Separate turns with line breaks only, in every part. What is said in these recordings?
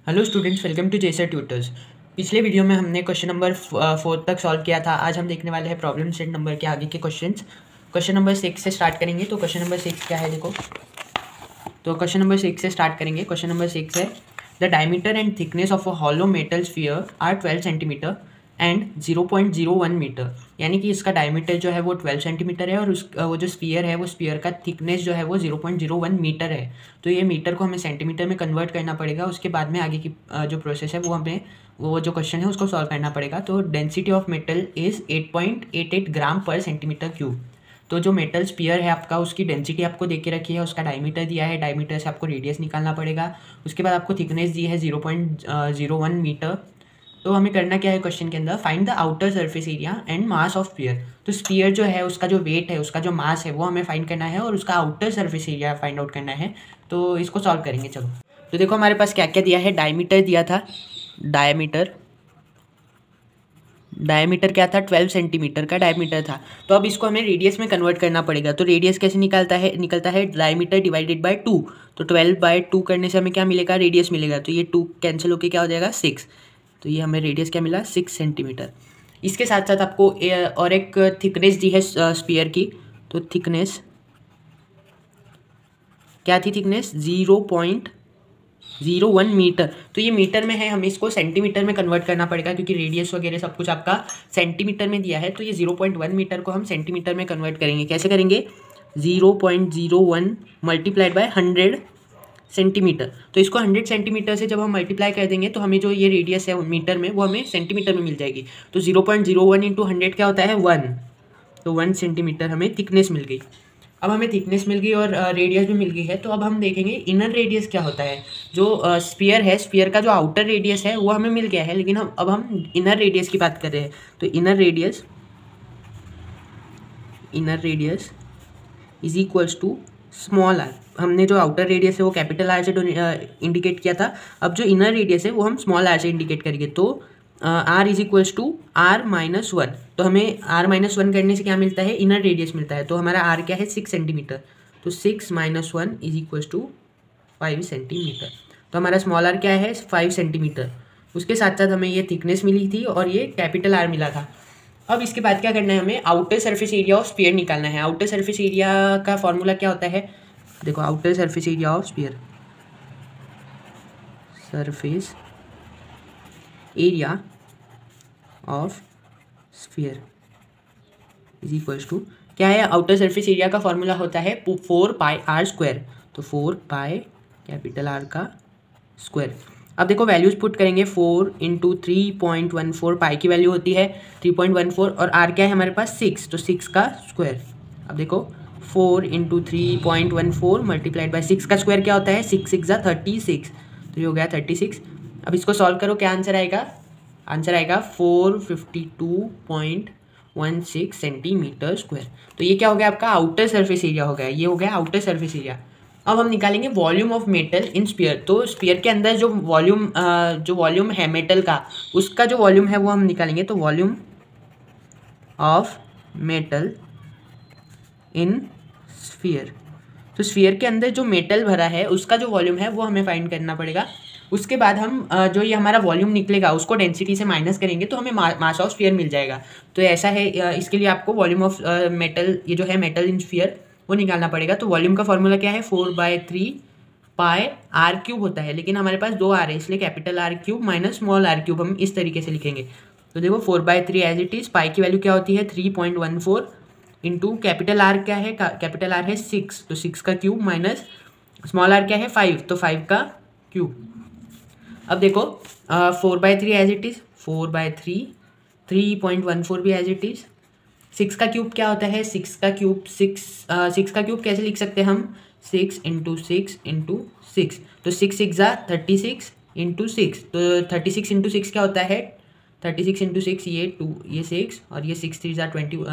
Hello students, welcome to जेसर tutors. पिछले video में हमने क्वेश्चन नंबर 4 तक सॉल्व किया था। आज हम देखने वाले हैं प्रॉब्लम सेट नंबर के आगे के क्वेश्चंस। क्वेश्चन नंबर 6 से स्टार्ट करेंगे। तो क्वेश्चन नंबर 6 क्या है देखो। तो क्वेश्चन नंबर 6 से स्टार्ट करेंगे। क्वेश्चन नंबर 6 है the diameter and thickness of a hollow metal sphere are 12 centimetre and 0.01 metre. यानी कि इसका डायमीटर जो है वो 12 सेंटीमीटर है और वो जो स्फीयर है वो स्फीयर का थिकनेस जो है वो 0.01 मीटर है। तो ये मीटर को हमें सेंटीमीटर में कन्वर्ट करना पड़ेगा। उसके बाद में आगे की जो प्रोसेस है वो हमें वो जो क्वेश्चन है उसको सॉल्व करना पड़ेगा। तो डेंसिटी ऑफ मेटल इज़ 8.88 ग्राम पर सेंटीमीटर क्यूब। तो जो मेटल स्पीयर है आपका, उसकी डेंसिटी आपको दे के रखी है, उसका डायमीटर दिया है, डायमीटर से आपको रेडियस निकालना पड़ेगा। उसके बाद आपको थिकनेस दी है 0.01 मीटर। तो हमें करना क्या है क्वेश्चन के अंदर, find the outer surface area and mass of sphere. तो स्पीयर जो है उसका जो वेट है, उसका जो मास है वो हमें फाइंड करना है और उसका outer surface area find out करना है। तो इसको सॉल्व करेंगे। चलो, तो देखो हमारे पास क्या क्या दिया है। डायमीटर दिया था, डायमीटर क्या था, 12 सेंटीमीटर का डायमीटर था। तो अब इसको हमें रेडियस में कन्वर्ट करना पड़ेगा। तो रेडियस कैसे निकलता है डायमीटर डिवाइडेड बाय 2। तो 12/2 करने से हमें क्या मिलेगा, रेडियस मिलेगा। तो ये 2 कैंसिल होकर क्या हो जाएगा, 6। तो ये हमें रेडियस क्या मिला, 6 सेंटीमीटर। इसके साथ साथ आपको और एक थिकनेस दी है स्पीयर की। तो थिकनेस क्या थी, थिकनेस 0.01 मीटर। तो ये मीटर में है, हमें इसको सेंटीमीटर में कन्वर्ट करना पड़ेगा क्योंकि रेडियस वगैरह सब कुछ आपका सेंटीमीटर में दिया है। तो ये 0.1 मीटर को हम सेंटीमीटर में कन्वर्ट करेंगे। कैसे करेंगे, 0.01 मल्टीप्लाइड बाय 100 सेंटीमीटर। तो इसको 100 सेंटीमीटर से जब हम मल्टीप्लाई कर देंगे तो हमें जो ये रेडियस है मीटर में, वो हमें सेंटीमीटर में मिल जाएगी। तो 0.01 इंटू 100 क्या होता है, 1। तो 1 सेंटीमीटर हमें थिकनेस मिल गई। अब हमें थिकनेस मिल गई और रेडियस भी मिल गई है। तो अब हम देखेंगे इनर रेडियस क्या होता है। जो स्फीयर है, स्फीयर का जो आउटर रेडियस है वो हमें मिल गया है, लेकिन हम इनर रेडियस की बात कर रहे हैं। तो inner radius is equals to small R. हमने जो आउटर रेडियस है वो कैपिटल आर से इंडिकेट किया था। अब जो इनर रेडियस है वो हम स्मॉल आर से इंडिकेट करेंगे। तो are is equals to R-1। तो हमें R-1 करने से क्या मिलता है, इनर रेडियस मिलता है। तो हमारा आर क्या है, 6 सेंटीमीटर। तो 6 - 1 इज इक्वल्स टू 5 सेंटीमीटर। तो हमारा स्मॉल आर क्या है, 5 सेंटीमीटर। उसके साथ साथ हमें ये थिकनेस मिली थी और ये कैपिटल आर मिला था। अब इसके बाद क्या करना है, हमें outer surface area of sphere निकालना है। आउटर सरफेस एरिया का फॉर्मूला क्या होता है, देखो, outer surface area of sphere, surface area of sphere is equals to क्या है, आउटर सरफेस एरिया का फॉर्मूला होता है 4πr²। तो 4π कैपिटल आर का स्क्वायर। अब देखो वैल्यूज पुट करेंगे। 4 × 3.14 पाई की वैल्यू होती है 3.14 और आर क्या है हमारे पास, 6। तो 6 का स्क्वायर। अब देखो 4 × 3.14 मल्टीप्लाइड बाय 6 का स्क्वायर क्या होता है, 6 × 6 = 36। तो ये हो गया 36। अब इसको सॉल्व करो, क्या आंसर आएगा, आंसर आएगा 452.16 सेंटीमीटर स्क्वायर। तो ये क्या हो गया, आपका आउटर सरफेस एरिया हो गया। ये हो गया आउटर सरफेस एरिया। अब हम निकालेंगे volume of metal in sphere. तो स्पीयर के अंदर जो वॉल्यूम है मेटल का, उसका जो वॉल्यूम है वो हम निकालेंगे। तो volume of metal in sphere. तो स्फीयर के अंदर जो मेटल भरा है उसका जो वॉल्यूम है वो हमें फाइंड करना पड़ेगा। उसके बाद हम जो ये हमारा वॉल्यूम निकलेगा उसको डेंसिटी से माइनस करेंगे तो हमें मास ऑफ स्फीयर मिल जाएगा। तो ऐसा है, इसके लिए आपको वॉल्यूम ऑफ मेटल, ये जो है मेटल इन स्फीयर, वो निकालना पड़ेगा। तो वॉल्यूम का फॉर्मूला क्या है, 4/3 पाई r³ होता है, लेकिन हमारे पास 2 r है इसलिए capital R³ minus small r³ हम इस तरीके से लिखेंगे। तो देखो 4/3 एज इट इज़, पाई की वैल्यू क्या होती है 3.14 इंटू कैपिटल आर क्या है, कैपिटल आर है 6। तो 6 का क्यूब माइनस स्मॉल आर क्या है 5। तो 5 का क्यूब। अब देखो 4/3 एज इट इज़, 4/3, 3.14 भी एज इट इज़। 6 का क्यूब क्या होता है, 6 का क्यूब 6 का क्यूब कैसे लिख सकते हैं हम, 6 × 6 × 6। तो 6 × 6 = 36 × 6। तो 36 × 6 क्या होता है, 36 × 6 ये 2, ये 6 और ये 6 3 = 20,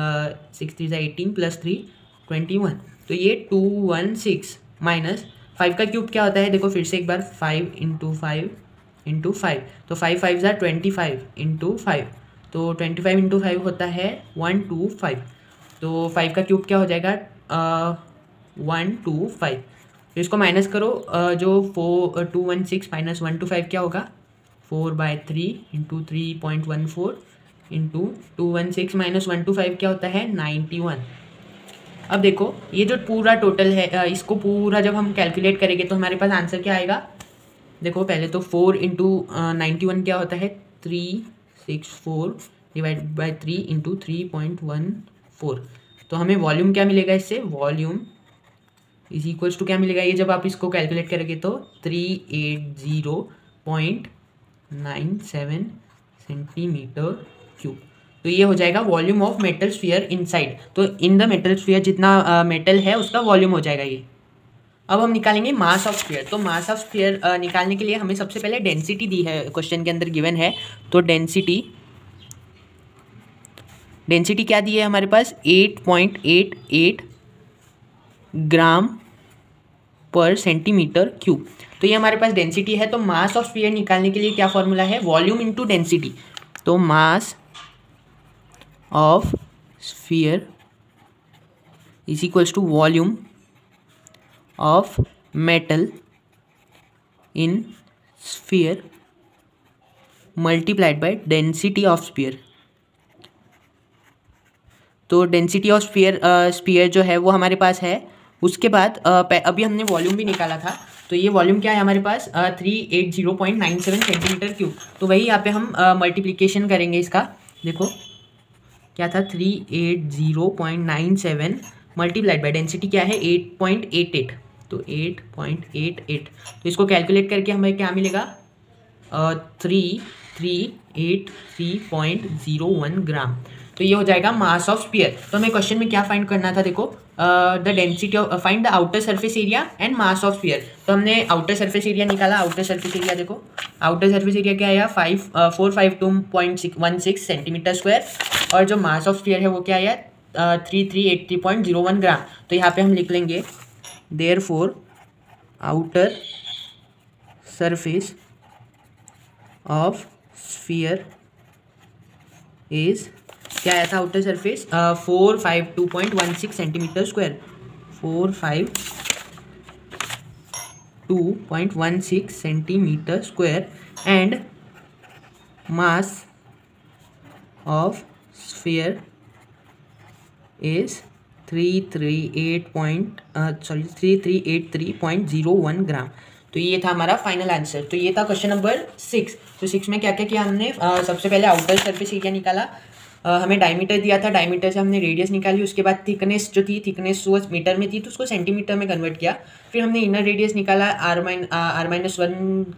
6 3 = 18 + 3 21। तो ये 216 माइनस 5 का क्यूब क्या होता है, देखो फिर से एक बार, 5 × 5 × 5। तो 5 5 = 25 × 5। तो 25 × 5 होता है 125। तो 5 का क्यूब क्या हो जाएगा, 125। तो इसको माइनस करो, जो 216 माइनस 125 क्या होगा 4/3 इंटू 3.14 इंटू 216 माइनस 125 क्या होता है 91। अब देखो ये जो पूरा टोटल है, इसको पूरा जब हम कैलकुलेट करेंगे तो हमारे पास आंसर क्या आएगा। देखो पहले तो 4 इंटू 91 क्या होता है 364 डिवाइड बाई 3 इंटू 3.14। तो हमें वॉल्यूम क्या मिलेगा इससे, वॉल्यूम इज इक्वल्स टू क्या मिलेगा, ये जब आप इसको कैलकुलेट करेंगे तो 380.97 सेंटीमीटर क्यूब। तो ये हो जाएगा volume of metal sphere inside. तो इन द मेटल स्फीयर जितना मेटल है उसका वॉल्यूम हो जाएगा ये। अब हम निकालेंगे मास ऑफ स्फीयर। तो मास ऑफ स्फीयर निकालने के लिए हमें सबसे पहले डेंसिटी दी है, क्वेश्चन के अंदर गिवन है। तो डेंसिटी क्या दी है हमारे पास 8.88 ग्राम पर सेंटीमीटर क्यूब। तो ये हमारे पास डेंसिटी है। तो मास ऑफ स्फीयर निकालने के लिए क्या फॉर्मूला है, वॉल्यूम इंटू डेंसिटी। तो mass of sphere is equals to volume of metal in sphere multiplied by density of sphere. तो डेंसिटी ऑफ स्फीयर जो है वो हमारे पास है। उसके बाद अभी हमने वॉल्यूम भी निकाला था। तो ये वॉल्यूम क्या है हमारे पास 380.97 सेंटीमीटर क्यूब। तो वही यहाँ पे हम मल्टीप्लिकेशन करेंगे इसका। देखो क्या था 380.97 मल्टीप्लाइड बाय डेंसिटी क्या है 8.88। तो 8.88 तो इसको कैलकुलेट करके हमें क्या मिलेगा 3383.01 ग्राम। तो ये हो जाएगा मास ऑफ स्फीयर। तो हमें क्वेश्चन में क्या फाइंड करना था, देखो the density of find the outer surface area and mass of sphere. तो हमने आउटर सरफेस एरिया निकाला। आउटर सरफेस एरिया देखो, आउटर सरफेस एरिया क्या आया 452.16 सेंटीमीटर स्क्वायर, और जो मास ऑफ स्फीयर है वो क्या आया 3383.01 ग्राम। तो यहाँ पे हम लिख लेंगे therefore outer surface of sphere is क्या आया था outer surface 452.16 centimetre square, 452.16 centimetre square, and mass of sphere is 3383.01 ग्राम। तो ये था हमारा फाइनल आंसर। तो ये था क्वेश्चन नंबर 6। तो 6 में क्या क्या किया हमने, सबसे पहले आउटर सरफेस एरिया निकाला, हमें डायमीटर दिया था, डायमीटर से हमने रेडियस निकाली, उसके बाद थिकनेस जो थी, थिकनेस वो मीटर में थी तो उसको सेंटीमीटर में कन्वर्ट किया। फिर हमने इनर रेडियस निकाला R-1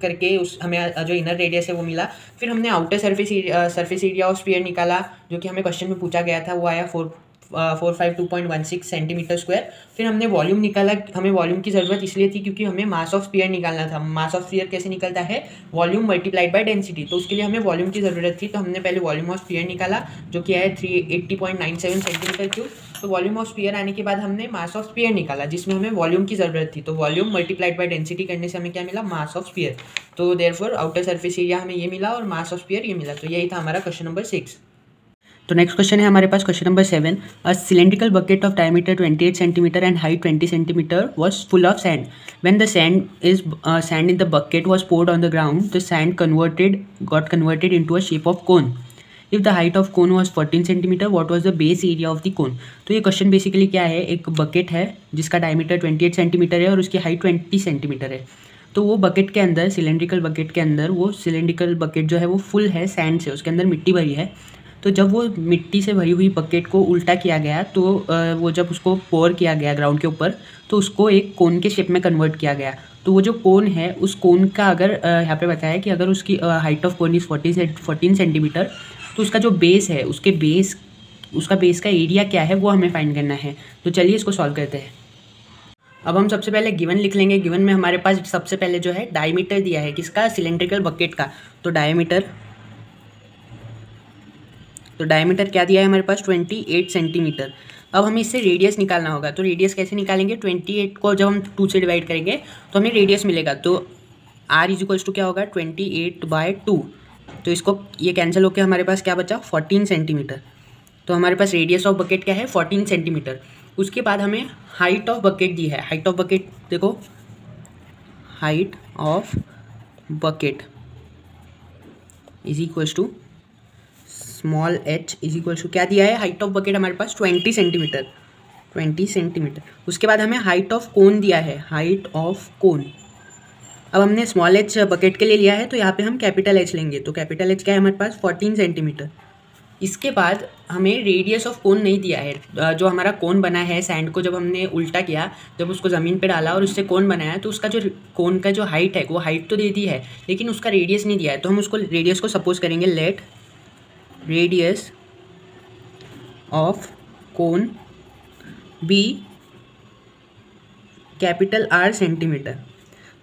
करके, उस हमें जो इनर रेडियस है वो मिला। फिर हमने outer surface area of sphere निकाला, जो कि हमें क्वेश्चन में पूछा गया था, वो आया 452.16 सेंटीमीटर स्क्वायर। फिर हमने वॉल्यूम निकाला। हमें वॉल्यूम की ज़रूरत इसलिए थी क्योंकि हमें मास ऑफ स्फीयर निकालना था। मास ऑफ स्फीयर कैसे निकलता है, वॉल्यूम मल्टीप्लाइड बाय डेंसिटी। तो उसके लिए हमें वॉल्यूम की ज़रूरत थी। तो हमने पहले वॉल्यूम ऑफ स्फीयर निकाला, जो कि है 380.97 सेंटीमीटर क्यूब। तो वॉल्यूम ऑफ स्फीयर आने के बाद हमने मास ऑफ स्फीयर निकाला, जिसमें हमें वॉल्यूम की ज़रूरत थी। तो वॉल्यूम मल्टीप्लाइड बाय डेंसिटी करने से हमें क्या मिला, मास ऑफ स्फीयर। तो देयरफॉर आउटर सरफेस एरिया हमें ये मिला और मास ऑफ स्फीयर ये मिला। तो यही था हमारा क्वेश्चन नंबर 6। तो नेक्स्ट क्वेश्चन है हमारे पास question number 7। A cylindrical bucket of diameter 28 centimetre and height 20 centimetre was full of sand. When the sand in the bucket was poured on the ground, the sand got converted into a shape of cone. If the height of cone was 14 centimetre, what was the base area of the cone? तो ये question basically क्या है, एक bucket है जिसका diameter 28 centimetre है और उसकी हाइट 20 सेंटीमीटर है। तो वो बकेट के अंदर, सिलेंड्रिकल बकेट के अंदर, वो सिलेंड्रिकल बकेट जो है वो फुल है सैंड से, उसके अंदर मिट्टी भरी है। तो जब वो मिट्टी से भरी हुई बकेट को उल्टा किया गया, तो वो जब उसको पोर किया गया ग्राउंड के ऊपर, तो उसको एक कोन के शेप में कन्वर्ट किया गया। तो वो जो कोन है, उस कोन का अगर यहाँ पे बताया कि अगर उसकी height of cone is 14 centimetre, तो उसका जो बेस है, उसका बेस का एरिया क्या है वो हमें फाइंड करना है। तो चलिए इसको सॉल्व करते हैं। अब हम सबसे पहले गिवन लिख लेंगे। गिवन में हमारे पास सबसे पहले जो है डायमीटर दिया है, किसका, सिलेंड्रिकल बकेट का। तो डायमीटर क्या दिया है हमारे पास 28 सेंटीमीटर। अब हमें इससे रेडियस निकालना होगा। तो रेडियस कैसे निकालेंगे, 28 को जब हम 2 से डिवाइड करेंगे तो हमें रेडियस मिलेगा। तो R इक्वल्स टू क्या होगा 28/2। तो इसको ये कैंसिल होकर हमारे पास क्या बचा 14 सेंटीमीटर। तो हमारे पास रेडियस ऑफ बकेट क्या है 14 सेंटीमीटर। उसके बाद हमें हाइट ऑफ बकेट दी है। हाइट ऑफ बकेट देखो height of bucket is equals to small h is equals to क्या दिया है, हाइट ऑफ बकेट हमारे पास 20 सेंटीमीटर, 20 सेंटीमीटर। उसके बाद हमें हाइट ऑफ कोन दिया है, हाइट ऑफ कोन। अब हमने स्मॉल h बकेट के लिए लिया है तो यहाँ पे हम कैपिटल H लेंगे, तो कैपिटल H क्या है हमारे पास 14 सेंटीमीटर। इसके बाद हमें रेडियस ऑफ कोन नहीं दिया है, जो हमारा कोन बना है सैंड को जब हमने उल्टा किया, जब उसको ज़मीन पे डाला और उससे कोन बनाया, तो उसका जो कोन का जो हाइट है वो हाइट तो दे दी है लेकिन उसका रेडियस नहीं दिया है। तो हम उसको रेडियस को सपोज करेंगे, let radius of cone be capital R centimetre.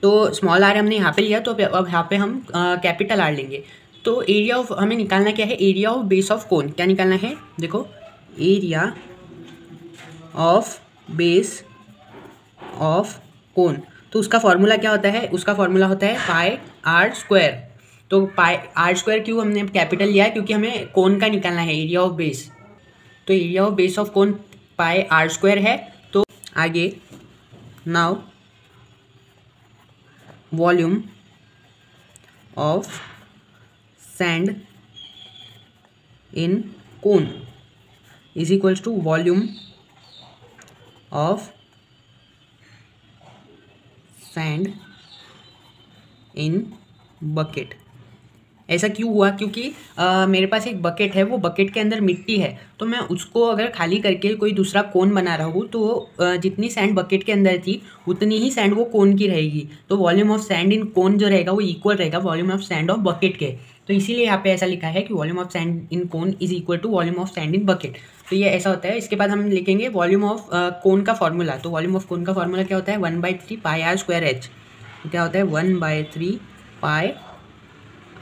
तो स्मॉल r हमने यहाँ पे लिया, तो अब यहाँ पे हम कैपिटल R लेंगे। तो एरिया ऑफ हमें निकालना क्या है, एरिया ऑफ बेस ऑफ कोन। क्या निकालना है, देखो area of base of cone. तो उसका फॉर्मूला क्या होता है, उसका फॉर्मूला होता है पाई आर स्क्वायर। तो पाई आर स्क्वायर क्यों हमने कैपिटल लिया है, क्योंकि हमें कोन का निकालना है, एरिया ऑफ बेस। तो area of base of cone pi are square है। तो आगे now volume of sand in cone is equals to volume of sand in bucket. ऐसा क्यों हुआ, क्योंकि मेरे पास एक बकेट है, वो बकेट के अंदर मिट्टी है, तो मैं उसको अगर खाली करके कोई दूसरा कोन बना रहा हूँ तो जितनी सैंड बकेट के अंदर थी उतनी ही सैंड वो कोन की रहेगी। तो volume of sand in cone जो रहेगा वो इक्वल रहेगा volume of sand of bucket के। तो इसीलिए यहाँ पे ऐसा लिखा है कि volume of sand in cone is equal to volume of sand in bucket. तो ये ऐसा होता है। इसके बाद हम लिखेंगे वॉल्यूम ऑफ कोन का फॉर्मूला। तो वॉल्यूम ऑफ कोन का फॉर्मूला क्या होता है, 1/3 पाई आर स्क्वायर एच। क्या होता है 1/3 pi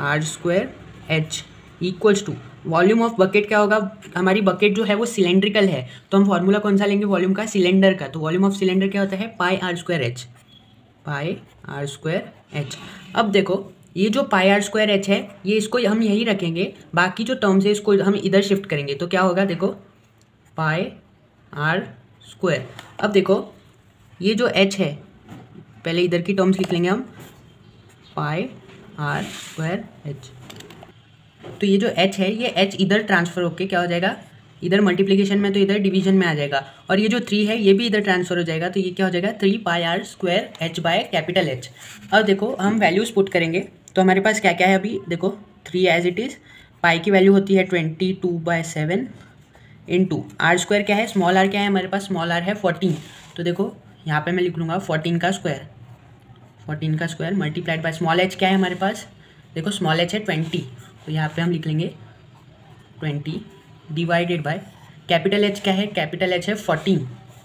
are square h equals to volume of bucket. क्या होगा, हमारी बकेट जो है वो सिलेंड्रिकल है, तो हम फॉर्मूला कौन सा लेंगे, वॉल्यूम का सिलेंडर का। तो वॉल्यूम ऑफ सिलेंडर क्या होता है, pi are square h, pi are square h. अब देखो ये जो पाई आर स्क्वायर एच है ये इसको हम यही रखेंगे, बाकी जो टर्म्स है इसको हम इधर शिफ्ट करेंगे। तो क्या होगा, देखो पाई आर स्क्वायर। अब देखो ये जो एच है, पहले इधर की टर्म्स लिख लेंगे हम, पाई आर स्क्वायर एच। तो ये जो h है ये h इधर ट्रांसफ़र होके क्या हो जाएगा, इधर मल्टीप्लिकेशन में तो इधर डिवीजन में आ जाएगा, और ये जो 3 है ये भी इधर ट्रांसफ़र हो जाएगा। तो ये क्या हो जाएगा 3 pi are square h by capital H। अब देखो हम वैल्यूज़ पुट करेंगे तो हमारे पास क्या क्या है, अभी देखो 3 एज इट इज़, पाई की वैल्यू होती है 22/7 इंटू आर स्क्वायर क्या है, स्मॉल आर क्या है हमारे पास, स्मॉल आर है 14। तो देखो यहाँ पर मैं लिख लूँगा 14 का स्क्वायर, 14 का square multiplied by small h क्या है हमारे पास, देखो स्मॉल h है 20, तो यहाँ पे हम लिख लेंगे 20 डिवाइडेड बाय कैपिटल H क्या है, कैपिटल H है 14,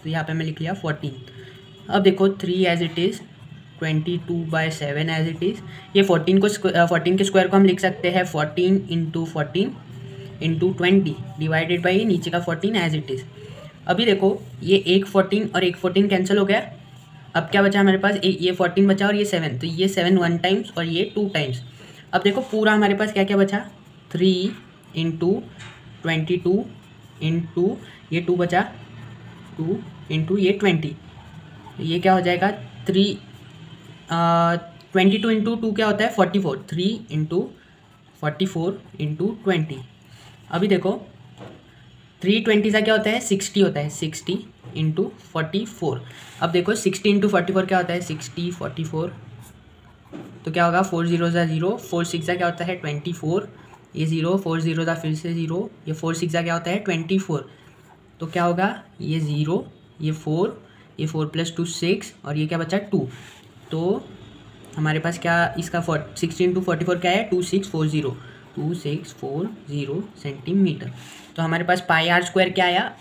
तो यहाँ पे मैं लिख लिया 14। अब देखो 3 as it is 22/7 as it is, ये 14 के स्क्वायर को हम लिख सकते हैं 14 इंटू 14 इंटू 20 डिवाइडेड बाई ये नीचे का 14 एज इट इज़। अभी देखो ये एक 14 और एक 14 कैंसिल हो गया, अब क्या बचा हमारे पास, ये 14 बचा और ये 7, तो ये 7 1 टाइम्स और ये 2 टाइम्स। अब देखो पूरा हमारे पास क्या क्या बचा, 3 इंटू 22 इंटू ये 2 बचा, 2 इंटू ये 20, ये क्या हो जाएगा 22 इंटू 2 क्या होता है 44, 3 इंटू 44 इंटू 20। अभी देखो 320 का क्या होता है 60 होता है, 60 इंटू 44। अब देखो 60 इंटू 44 क्या होता है 60 44, तो क्या होगा 4 0 0, 4 6 क्या होता है 24, ये 0 4 0 फिर से 0, ये 4 6 क्या होता है 24, तो क्या होगा ये 0 ये 4 प्लस 2 6 और ये क्या बचा 2। तो हमारे पास क्या इसका 60 इंटू 44 क्या है 2640 सेंटीमीटर। तो हमारे पास पाई आर स्क्वायर क्या आया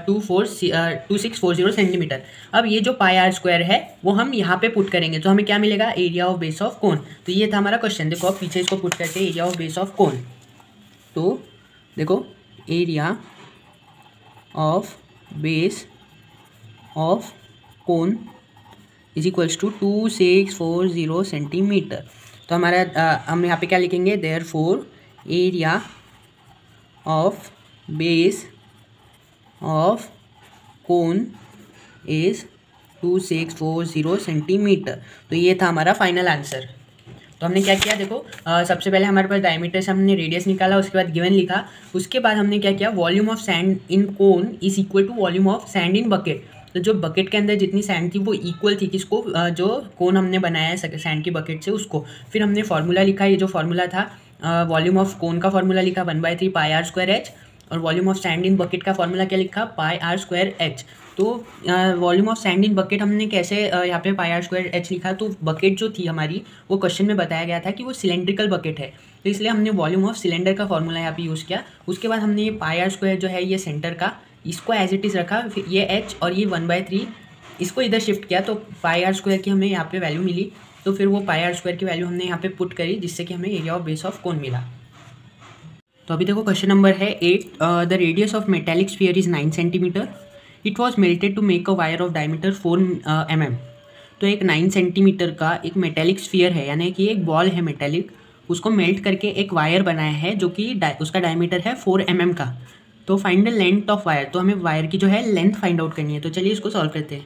2640 सेंटीमीटर। अब ये जो पाई आर स्क्वायर है वो हम यहाँ पे पुट करेंगे तो हमें क्या मिलेगा, area of base of cone. तो ये था हमारा क्वेश्चन। देखो अब पीछे इसको पुट करते हैं area of base of cone. तो देखो area of base of cone is equals to 2640 centimetre. तो हमारा हम यहाँ पे क्या लिखेंगे, therefore area of base of cone is 2640 centimetre. तो ये था हमारा फाइनल आंसर। तो हमने क्या किया देखो, सबसे पहले हमारे पास डायमीटर से हमने रेडियस निकाला, उसके बाद गिवन लिखा, उसके बाद हमने क्या किया, volume of sand in cone is equal to volume of sand in bucket. तो जो बकेट के अंदर जितनी सैंड थी वो इक्वल थी किसको, जो कोन हमने बनाया है सैंड की बकेट से उसको। फिर हमने फार्मूला लिखा, ये जो फार्मूला था वॉल्यूम ऑफ कोन का फार्मूला लिखा 1/3 पाई आर स्क्वायर एच, और volume of sand in bucket का फार्मूला क्या लिखा, पाई आर स्क्वायर एच। तो volume of sand in bucket हमने कैसे यहाँ पे पाई आर स्क्वायर एच लिखा, तो बकेट जो थी हमारी वो क्वेश्चन में बताया गया था कि वो सिलेंड्रिकल बकेट है, तो इसलिए हमने वॉल्यूम ऑफ सिलेंडर का फॉर्मूला यहाँ पे यूज़ किया। उसके बाद हमने ये पाई आर स्क्वायर जो है ये सेंटर का, इसको एज इट इज़ रखा, फिर ये एच और ये 1/3 इसको इधर शिफ्ट किया, तो पाई आर स्क्वायर की हमें यहाँ पे वैल्यू मिली। तो फिर वो पाई आर स्क्वायर की वैल्यू हमने यहाँ पे पुट करी, जिससे कि हमें area of base of cone मिला। तो अभी देखो क्वेश्चन नंबर है 8, the radius of metallic sphere is 9 centimetre, it was melted to make a wire of diameter 4 mm। तो एक 9 सेंटीमीटर का एक मेटेलिक स्फीयर है, यानी कि एक बॉल है मेटेलिक, उसको मेल्ट करके एक वायर बनाया है जो कि उसका डायमीटर है 4 mm का। तो find the length of wire, तो हमें वायर की जो है लेंथ फाइंड आउट करनी है। तो चलिए इसको सॉल्व करते हैं।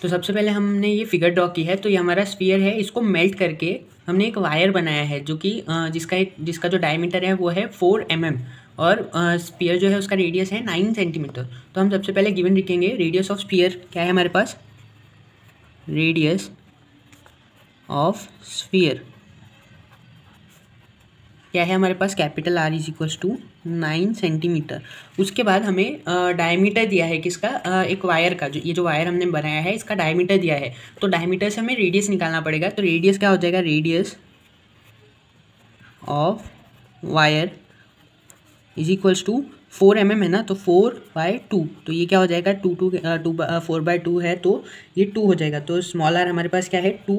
तो सबसे पहले हमने ये फिगर ड्रॉ की है, तो ये हमारा स्फीयर है, इसको मेल्ट करके हमने एक वायर बनाया है जो कि जिसका जो डायमीटर है वो है 4 mm, और स्फीयर जो है उसका रेडियस है 9 सेंटीमीटर। तो हम सबसे पहले गिवन लिखेंगे, रेडियस ऑफ स्फीयर क्या है हमारे पास, रेडियस ऑफ स्फीयर क्या है हमारे पास, capital R is equals to 9 centimetre. उसके बाद हमें डायमीटर दिया है किसका, एक वायर का, जो ये जो वायर हमने बनाया है इसका डायमीटर दिया है, तो डायमीटर से हमें रेडियस निकालना पड़ेगा। तो रेडियस क्या हो जाएगा, radius of wire is equals to 4 mm है ना, तो 4/2, तो ये क्या हो जाएगा, 4/2 है, तो ये 2 हो जाएगा। तो स्मॉल आर हमारे पास क्या है, 2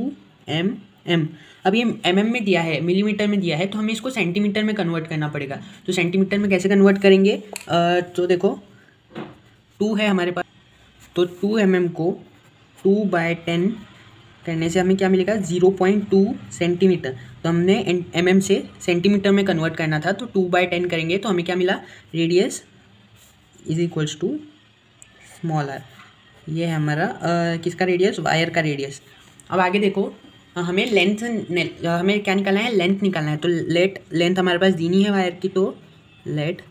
mm। अब ये mm में दिया है, मिलीमीटर में दिया है, तो हमें इसको सेंटीमीटर में कन्वर्ट करना पड़ेगा। तो सेंटीमीटर में कैसे कन्वर्ट करेंगे, तो देखो 2 है हमारे पास, तो 2 mm को 2/10 करने से हमें क्या मिलेगा, 0.2 सेंटीमीटर। तो हमने mm से सेंटीमीटर में कन्वर्ट करना था, तो 2/10 करेंगे तो हमें क्या मिला, radius is equals to small R. ये है हमारा किसका रेडियस, वायर का रेडियस। अब आगे देखो, हमें हमें क्या निकालना है, लेंथ निकालना है। तो लेंथ हमारे पास दीनी है वायर की, तो let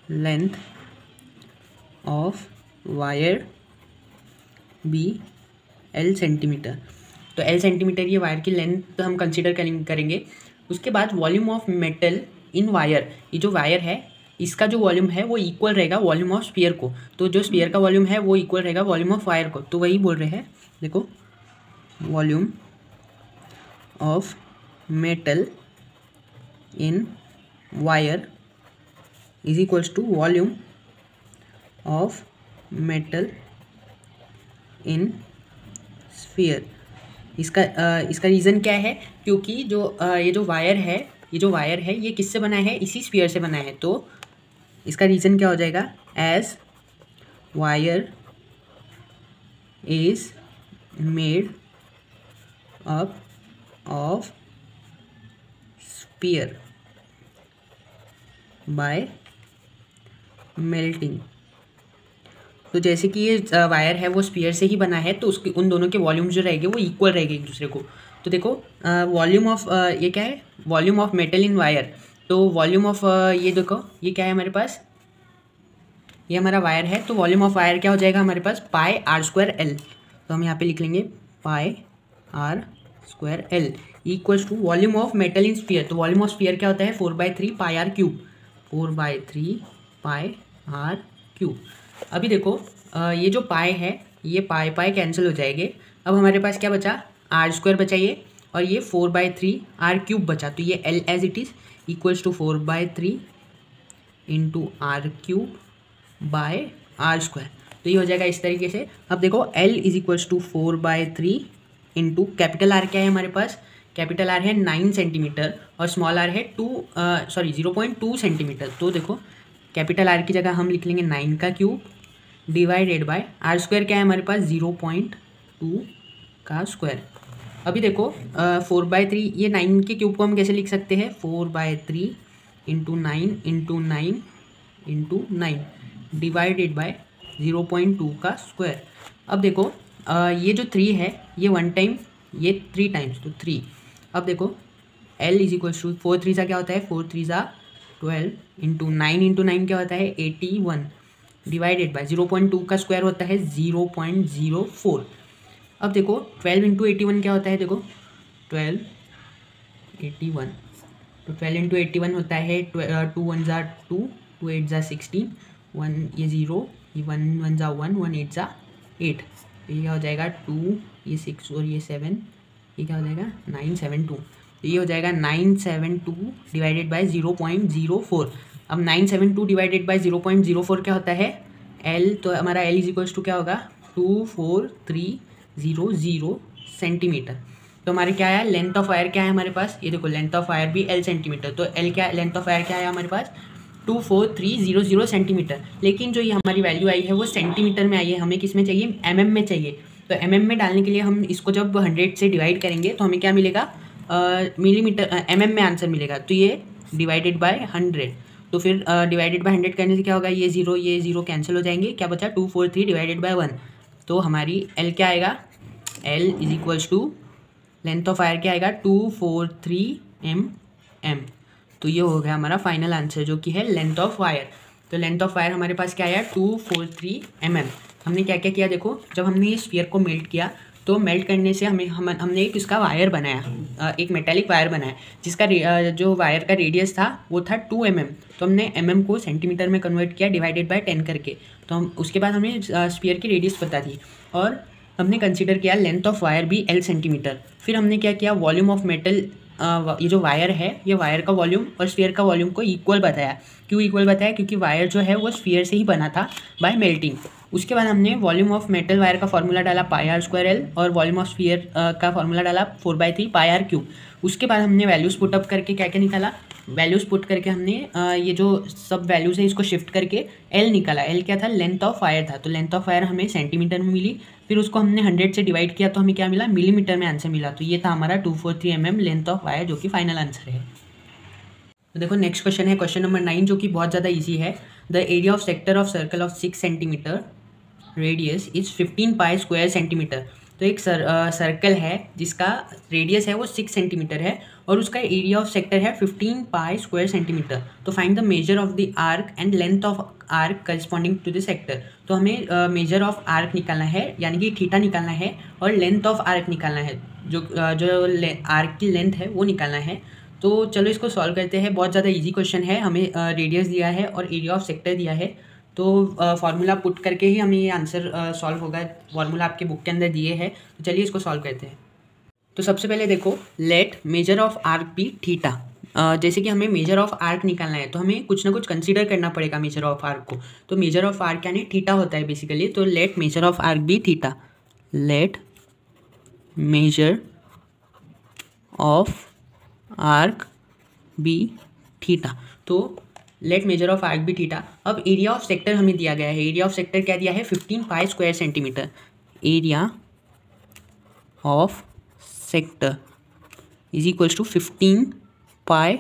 length of wire be L centimetre. तो L सेंटीमीटर ये वायर की लेंथ हम कंसिडर करेंगे। उसके बाद volume of metal in wire, ये जो वायर है इसका जो वॉल्यूम है वो इक्वल रहेगा वॉल्यूम ऑफ स्फीयर को। तो जो स्फीयर का वॉल्यूम है वो इक्वल रहेगा वॉल्यूम ऑफ वायर को, तो वही बोल रहे हैं, देखो volume of metal in wire is equals to volume of metal in sphere. इसका रीज़न क्या है, क्योंकि ये जो वायर है ये किससे बना है, इसी स्फीयर से बना है। तो इसका रीज़न क्या हो जाएगा, as wire is made up of sphere by melting. तो जैसे कि ये वायर है वो स्फीयर से ही बना है, तो उसके उन दोनों के वॉल्यूम जो रहेंगे वो इक्वल रहेंगे एक दूसरे को। तो देखो वॉल्यूम ऑफ ये क्या है, volume of metal in wire. तो वॉल्यूम ऑफ ये देखो ये क्या है हमारे पास, ये हमारा वायर है, तो वॉल्यूम ऑफ वायर क्या हो जाएगा हमारे पास, पाई आर स्क्वायर एल। तो हम यहाँ पे लिख लेंगे pi are square l equals to volume of metal in sphere. तो वॉल्यूम ऑफ स्फीयर क्या होता है, 4/3 pi r cube, 4/3 pi r cube. अभी देखो ये जो पाई है ये पाई कैंसिल हो जाएंगे। अब हमारे पास क्या बचा, आर स्क्वायर बचा ये, और ये 4/3 आर क्यूब बचा। तो ये L as it is equals to 4/3 into R cube by R square. तो ये हो जाएगा इस तरीके से। अब देखो L is equals to 4/3 into capital R क्या है हमारे पास, कैपिटल आर है 9 सेंटीमीटर और स्मॉल आर है 0.2 सेंटीमीटर। तो देखो कैपिटल आर की जगह हम लिख लेंगे 9 का cube divided by R square क्या है हमारे पास, 0.2 का स्क्वायर। अभी देखो 4/3 ये 9 के क्यूब को हम कैसे लिख सकते हैं, 4/3 into 9 into 9 into 9 divided by 0.2 का स्क्वायर। अब देखो ये जो 3 है ये 1 टाइम, ये 3 टाइम्स, तो 3। अब देखो L इज इक्वल टू 4 3 सा क्या होता है, 4 3 सा 12 इंटू 9 क्या होता है 81 डिवाइडेड बाय 0.2 का स्क्वायर होता है 0.04। अब देखो 12 इंटू 81 क्या होता है, देखो 12 81, तो 12 इंटू 81 होता है 2 1 ज़ा 2, 2 8 ज़ा 16, 1 ये 0, ये 1 1 ज़ा 1, 1 8 ज़ा 8, तो ये क्या हो जाएगा 2, ये 6 और ये 7, ये क्या हो जाएगा 972, तो ये हो जाएगा 972 डिवाइडेड बाय 0.04। अब 972 डिवाइडेड बाय 0.04 क्या होता है L, तो हमारा L इज इक्वल्स टू क्या होगा 24300 सेंटीमीटर। तो हमारे क्या है लेंथ ऑफ वायर क्या है हमारे पास, ये देखो लेंथ ऑफ वायर भी L सेंटीमीटर, तो L क्या लेंथ ऑफ वायर क्या है हमारे पास 24300 सेंटीमीटर। लेकिन जो ये हमारी वैल्यू आई है वो सेंटीमीटर में आई है, हमें किस में चाहिए mm में चाहिए। तो mm में डालने के लिए हम इसको जब 100 से डिवाइड करेंगे तो हमें क्या मिलेगा मिलीमीटर mm में आंसर मिलेगा, तो ये डिवाइडेड बाय 100, तो फिर डिवाइडेड बाय 100 करने से क्या होगा ये 0 कैंसिल हो जाएंगे, क्या बचा 243 डिवाइडेड बाय 1, तो हमारी L क्या आएगा L is equals to length of wire क्या आएगा 243 mm। तो ये हो गया हमारा फाइनल आंसर जो कि है लेंथ ऑफ वायर। तो लेंथ ऑफ वायर हमारे पास क्या आया 243 mm। हमने क्या क्या किया देखो, जब हमने ये स्फीयर को मेल्ट किया तो मेल्ट करने से हमने एक इसका वायर बनाया, एक मेटेलिक वायर बनाया जिसका जो वायर का रेडियस था वो था 2 mm। तो हमने mm को सेंटीमीटर में कन्वर्ट किया डिवाइडेड बाय 10 करके, तो हम उसके बाद हमें स्फीयर की रेडियस पता थी और हमने कंसीडर किया लेंथ ऑफ वायर भी L सेंटीमीटर। फिर हमने क्या किया वॉल्यूम ऑफ मेटल, ये जो वायर है ये वायर का वॉल्यूम और स्फीयर का वॉल्यूम को इक्वल बताया। क्यों इक्वल बताया, क्योंकि वायर जो है वो स्फीयर से ही बना था बाय मेल्टिंग। उसके बाद हमने वॉल्यूम ऑफ मेटल वायर का फॉर्मूला डाला πr²L और वॉल्यूम ऑफ स्फीयर का फॉर्मूला डाला 4/3 πr³। उसके बाद हमने वैल्यूज़ पुट अप करके क्या क्या निकाला, वैल्यूज़ पुट करके हमने ये जो सब वैल्यूज़ है इसको शिफ्ट करके L निकाला। L क्या था लेंथ ऑफ वायर था, तो लेंथ ऑफ वायर हमें सेंटीमीटर में मिली, फिर उसको हमने 100 से डिवाइड किया तो हमें क्या मिला मिलीमीटर में आंसर मिला। तो ये था हमारा 243 mm लेंथ ऑफ वायर जो कि फाइनल आंसर है। तो देखो नेक्स्ट क्वेश्चन है क्वेश्चन नंबर 9 जो कि बहुत ज़्यादा ईजी है। The area of sector of circle of 6 centimetre radius is 15 pi square centimetre. तो एक सर्कल है जिसका रेडियस है वो 6 सेंटीमीटर है और उसका एरिया ऑफ सेक्टर है 15 पाई स्क्वायर सेंटीमीटर। तो find the measure of the arc and length of arc corresponding to the sector. तो हमें मेजर ऑफ आर्क निकालना है यानी कि थीटा निकालना है और लेंथ ऑफ आर्क निकालना है, जो आर्क की लेंथ है वो निकालना है। तो चलो इसको सॉल्व करते हैं। बहुत ज़्यादा इजी क्वेश्चन है, हमें रेडियस दिया है और एरिया ऑफ सेक्टर दिया है, तो फार्मूला पुट करके ही हमें ये आंसर सॉल्व होगा। फार्मूला आपके बुक के अंदर दिए हैं, तो चलिए इसको सॉल्व करते हैं। तो सबसे पहले देखो let measure of arc be theta. जैसे कि हमें मेजर ऑफ आर्क निकालना है तो हमें कुछ ना कुछ कंसीडर करना पड़ेगा मेजर ऑफ आर्क को। तो मेजर ऑफ आर्क यानी थीटा होता है बेसिकली, तो let measure of arc be theta. Let measure of arc be theta, तो let measure of arc be theta. अब एरिया ऑफ सेक्टर हमें दिया गया है, एरिया ऑफ सेक्टर क्या दिया है 15 pi square centimetre. Area of sector is equals to 15 pi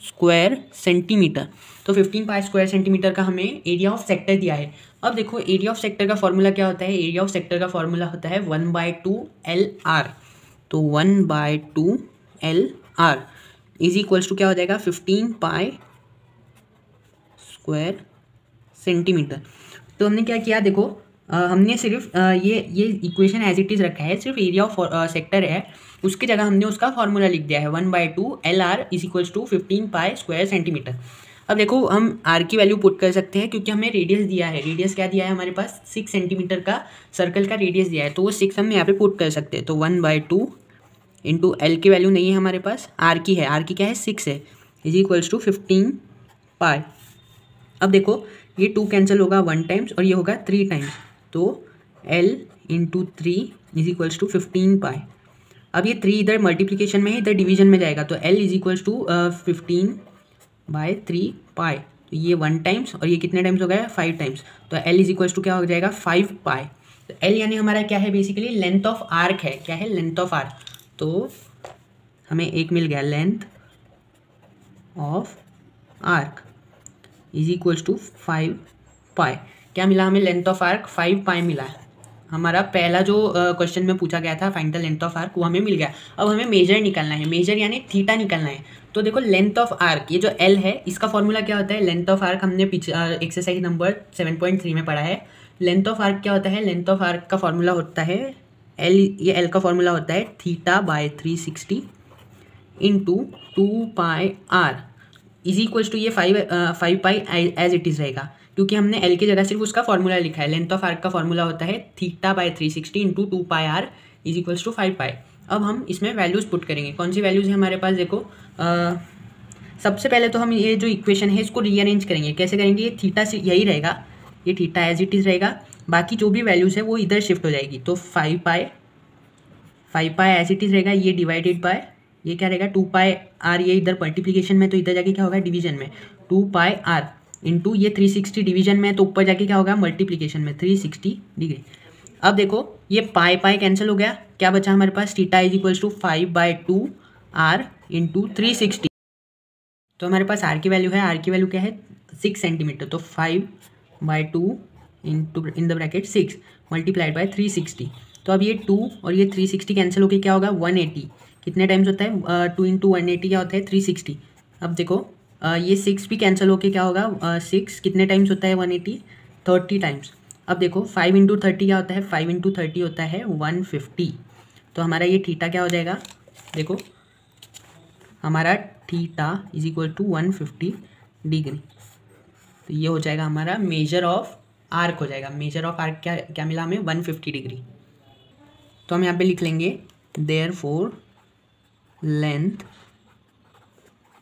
square centimetre. तो 15 पाई स्क्वायर सेंटीमीटर का हमें एरिया ऑफ सेक्टर दिया है। अब देखो एरिया ऑफ सेक्टर का फॉर्मूला क्या होता है, एरिया ऑफ सेक्टर का फॉर्मूला होता है 1/2 LR। तो 1/2 LR इज इक्वल्स टू क्या हो जाएगा 15 पाई स्क्वायर सेंटीमीटर। तो हमने क्या किया देखो, हमने सिर्फ ये इक्वेशन एज इट इज़ रखा है, सिर्फ एरिया ऑफ सेक्टर है उसकी जगह हमने उसका फॉर्मूला लिख दिया है 1/2 LR is equals to 15 pi square centimetre. अब देखो हम R की वैल्यू पुट कर सकते हैं क्योंकि हमें रेडियस दिया है, रेडियस क्या दिया है हमारे पास 6 सेंटीमीटर का सर्कल का रेडियस दिया है, तो वो 6 हम यहाँ पे पुट कर सकते हैं। तो 1/2 इंटू L की वैल्यू नहीं है हमारे पास, R की है, R की क्या है 6 है, इज इक्वल्स टू 15 पाई। अब देखो ये 2 कैंसिल होगा 1 टाइम्स और ये होगा 3 टाइम्स, तो L into 3 is equals to 15 pi. अब ये 3 इधर मल्टीप्लिकेशन में है, इधर डिवीजन में जाएगा, तो L इज इक्वल्स टू 15/3 पाई। तो ये 1 टाइम्स और ये कितने टाइम्स हो गया 5 टाइम्स, तो L इज इक्वल्स टू क्या हो जाएगा 5 पाई। तो L यानी हमारा क्या है बेसिकली लेंथ ऑफ आर्क है, क्या है लेंथ ऑफ आर्क। तो हमें एक मिल गया length of arc is equals to 5 pi. क्या मिला हमें लेंथ ऑफ आर्क 5 पाई मिला है। हमारा पहला जो क्वेश्चन में पूछा गया था find the length of arc वो हमें मिल गया। अब हमें मेजर निकालना है, मेजर यानी थीटा निकालना है। तो देखो लेंथ ऑफ आर्क, ये जो एल है इसका फॉर्मूला क्या होता है, लेंथ ऑफ आर्क हमने एक्सरसाइज नंबर 7.3 में पढ़ा है। लेंथ ऑफ आर्क क्या होता है, लेंथ ऑफ आर्क का फॉर्मूला होता है एल, ये एल का फॉर्मूला होता है theta by 360 into 2πr is equals to ये 5 पाई एज इट इज़ रहेगा, क्योंकि हमने एल की जगह सिर्फ उसका फॉर्मूला लिखा है। लेंथ ऑफ आर्क का फॉर्मूला होता है theta by 360 into 2πr is equals to 5 pi. अब हम इसमें वैल्यूज़ पुट करेंगे। कौन सी वैल्यूज़ है हमारे पास, देखो सबसे पहले तो हम ये जो इक्वेशन है इसको रीअरेंज करेंगे। कैसे करेंगे, ये थीटा से यही रहेगा, ये थीटा एज इट इज़ रहेगा, बाकी जो भी वैल्यूज़ है वो इधर शिफ्ट हो जाएगी। तो 5 पाई एज इट इज़ रहेगा, ये डिवाइडेड बाय ये क्या रहेगा 2πr, ये इधर मल्टीप्लिकेशन में तो इधर जाके क्या होगा डिवीजन में 2πr इंटू ये 360 डिवीजन में तो ऊपर जाके क्या होगा मल्टीप्लिकेशन में 360 डिग्री। अब देखो ये पाई कैंसिल हो गया, क्या बचा हमारे पास theta is equals to 5/2r into 360। तो हमारे पास आर की वैल्यू है, आर की वैल्यू क्या है 6 सेंटीमीटर। तो 5/2 into in the bracket 6 multiplied by 360। तो अब ये 2 और ये 360 कैंसिल होकर क्या होगा 180। कितने टाइम्स होता है 2 इंटू 180 क्या होता है 360। अब देखो ये 6 भी कैंसिल होके क्या होगा 6 कितने टाइम्स होता है 180 30 टाइम्स। अब देखो 5 इंटू 30 क्या होता है 5 इंटू 30 होता है 150। तो हमारा ये थीटा क्या हो जाएगा, देखो हमारा theta is equal to 150 degree. तो ये हो जाएगा हमारा मेजर ऑफ आर्क हो जाएगा। मेजर ऑफ आर्क क्या क्या मिला हमें 150 डिग्री। तो हम यहाँ पे लिख लेंगे therefore length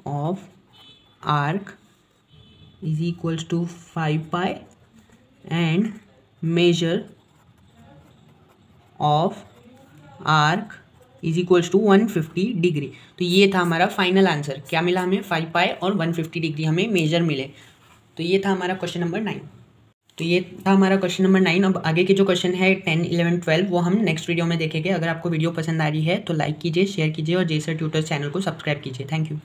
of arc is equals to 5 pi and measure of arc is equals to 150 degree. तो ये था हमारा फाइनल आंसर, क्या मिला हमें 5 पाई और 150 डिग्री हमें मेजर मिले। तो ये था हमारा क्वेश्चन नंबर 9। तो ये था हमारा क्वेश्चन नंबर 9। अब आगे के जो क्वेश्चन है 10, 11, 12 वो हम नेक्स्ट वीडियो में देखेंगे। अगर आपको वीडियो पसंद आ रही है तो लाइक कीजिए, शेयर कीजिए और जेसर ट्यूटर्स चैनल को सब्सक्राइब कीजिए। Thank you.